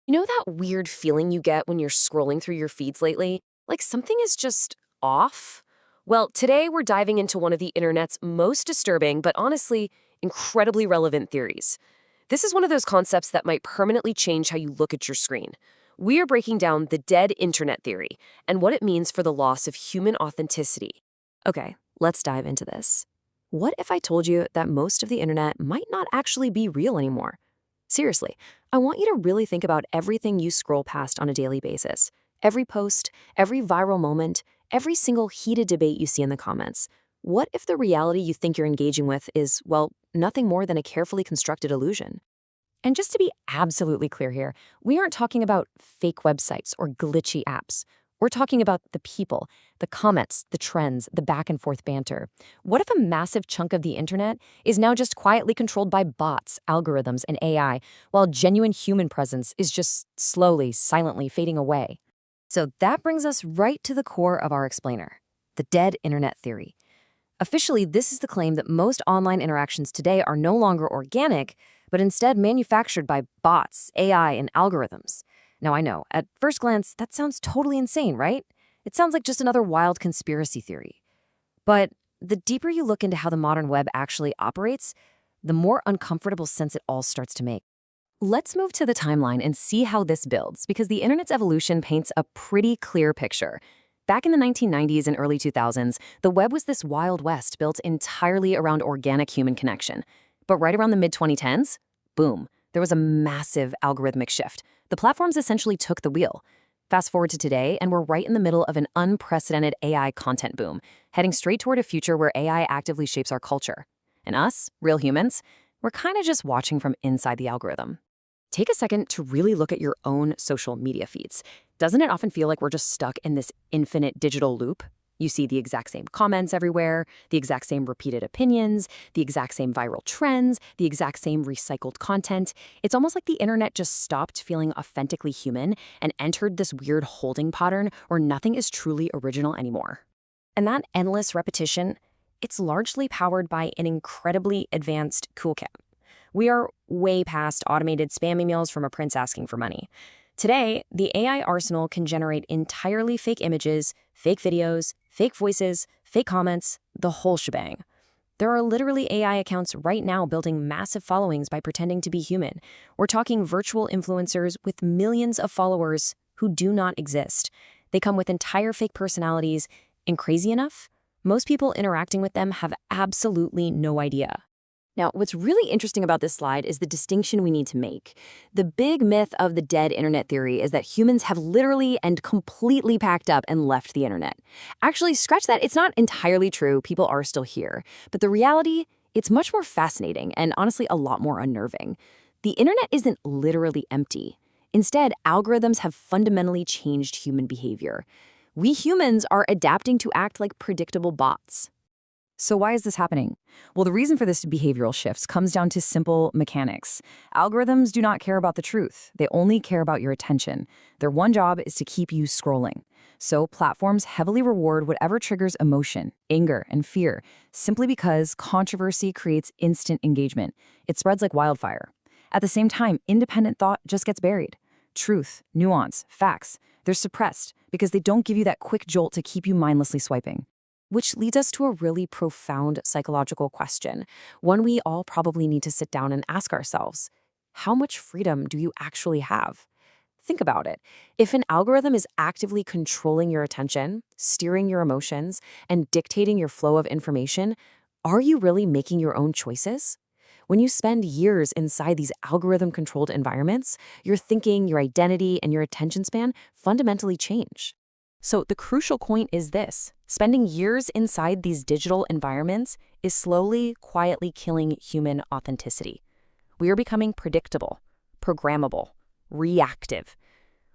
You know that weird feeling you get when you're scrolling through your feeds lately? Like something is just off? Well, today we're diving into one of the internet's most disturbing, but honestly, incredibly relevant theories. This is one of those concepts that might permanently change how you look at your screen. We are breaking down the dead internet theory and what it means for the loss of human authenticity. Okay, let's dive into this. What if I told you that most of the internet might not actually be real anymore? Seriously, I want you to really think about everything you scroll past on a daily basis. Every post, every viral moment, every single heated debate you see in the comments. What if the reality you think you're engaging with is, well, nothing more than a carefully constructed illusion? And just to be absolutely clear here, we aren't talking about fake websites or glitchy apps. We're talking about the people, the comments, the trends, the back and forth banter. What if a massive chunk of the internet is now just quietly controlled by bots, algorithms, and AI, while genuine human presence is just slowly, silently fading away? So that brings us right to the core of our explainer, the dead internet theory. Officially, this is the claim that most online interactions today are no longer organic, but instead manufactured by bots, AI, and algorithms. Now, I know, at first glance, that sounds totally insane, right? It sounds like just another wild conspiracy theory. But the deeper you look into how the modern web actually operates, the more uncomfortable sense it all starts to make. Let's move to the timeline and see how this builds, because the internet's evolution paints a pretty clear picture. Back in the 1990s and early 2000s, the web was this wild west built entirely around organic human connection. But right around the mid-2010s, boom, there was a massive algorithmic shift. The platforms essentially took the wheel. Fast forward to today, and we're right in the middle of an unprecedented AI content boom, heading straight toward a future where AI actively shapes our culture. And us, real humans, we're kind of just watching from inside the algorithm. Take a second to really look at your own social media feeds. Doesn't it often feel like we're just stuck in this infinite digital loop? You see the exact same comments everywhere, the exact same repeated opinions, the exact same viral trends, the exact same recycled content. It's almost like the internet just stopped feeling authentically human and entered this weird holding pattern where nothing is truly original anymore. And that endless repetition, it's largely powered by an incredibly advanced toolkit. We are way past automated spam emails from a prince asking for money. Today, the AI arsenal can generate entirely fake images, fake videos, fake voices, fake comments, the whole shebang. There are literally AI accounts right now building massive followings by pretending to be human. We're talking virtual influencers with millions of followers who do not exist. They come with entire fake personalities, and crazy enough, most people interacting with them have absolutely no idea. Now, what's really interesting about this slide is the distinction we need to make. The big myth of the dead internet theory is that humans have literally and completely packed up and left the internet. Actually, scratch that, it's not entirely true, people are still here. But the reality, it's much more fascinating and honestly a lot more unnerving. The internet isn't literally empty. Instead, algorithms have fundamentally changed human behavior. We humans are adapting to act like predictable bots. So why is this happening? Well, the reason for this behavioral shifts comes down to simple mechanics. Algorithms do not care about the truth. They only care about your attention. Their one job is to keep you scrolling. So platforms heavily reward whatever triggers emotion, anger, and fear, simply because controversy creates instant engagement. It spreads like wildfire. At the same time, independent thought just gets buried. Truth, nuance, facts, they're suppressed because they don't give you that quick jolt to keep you mindlessly swiping. Which leads us to a really profound psychological question, one we all probably need to sit down and ask ourselves. How much freedom do you actually have? Think about it. If an algorithm is actively controlling your attention, steering your emotions, and dictating your flow of information, are you really making your own choices? When you spend years inside these algorithm-controlled environments, your thinking, your identity, and your attention span fundamentally change. So the crucial point is this: spending years inside these digital environments is slowly, quietly killing human authenticity. We are becoming predictable, programmable, reactive.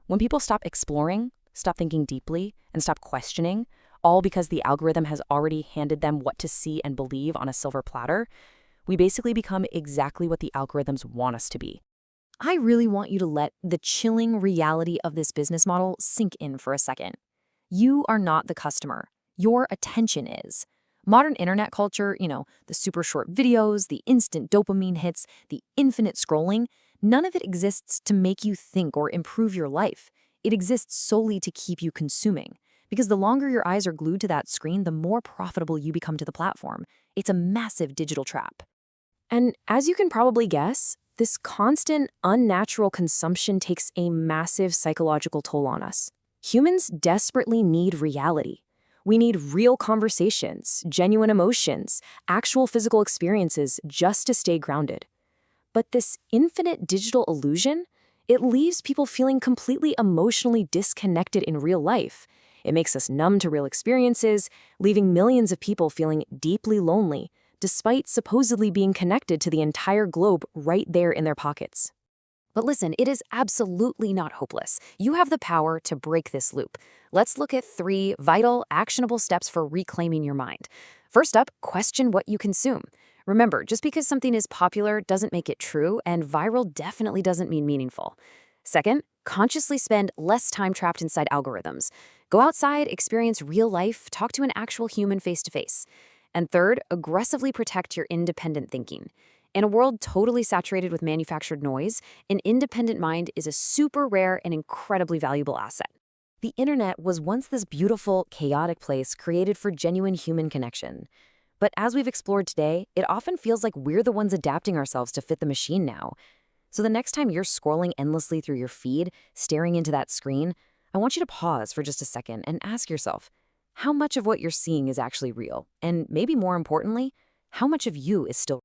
When people stop exploring, stop thinking deeply, and stop questioning, all because the algorithm has already handed them what to see and believe on a silver platter, we basically become exactly what the algorithms want us to be. I really want you to let the chilling reality of this business model sink in for a second. You are not the customer. Your attention is. Modern internet culture, the super short videos, the instant dopamine hits, the infinite scrolling, None of it exists to make you think or improve your life. It exists solely to keep you consuming. Because the longer your eyes are glued to that screen, the more profitable you become to the platform. It's a massive digital trap. And as you can probably guess, this constant, unnatural consumption takes a massive psychological toll on us. Humans desperately need reality. We need real conversations, genuine emotions, actual physical experiences just to stay grounded. But this infinite digital illusion, it leaves people feeling completely emotionally disconnected in real life. It makes us numb to real experiences, leaving millions of people feeling deeply lonely, despite supposedly being connected to the entire globe right there in their pockets. But listen, it is absolutely not hopeless. You have the power to break this loop. Let's look at 3 vital, actionable steps for reclaiming your mind. First up, question what you consume. Remember, just because something is popular doesn't make it true, and viral definitely doesn't mean meaningful. Second, consciously spend less time trapped inside algorithms. Go outside, experience real life, talk to an actual human face-to-face. And third, aggressively protect your independent thinking. In a world totally saturated with manufactured noise, an independent mind is a super rare and incredibly valuable asset. The internet was once this beautiful, chaotic place created for genuine human connection. But as we've explored today, it often feels like we're the ones adapting ourselves to fit the machine now. So the next time you're scrolling endlessly through your feed, staring into that screen, I want you to pause for just a second and ask yourself, how much of what you're seeing is actually real? And maybe more importantly, how much of you is still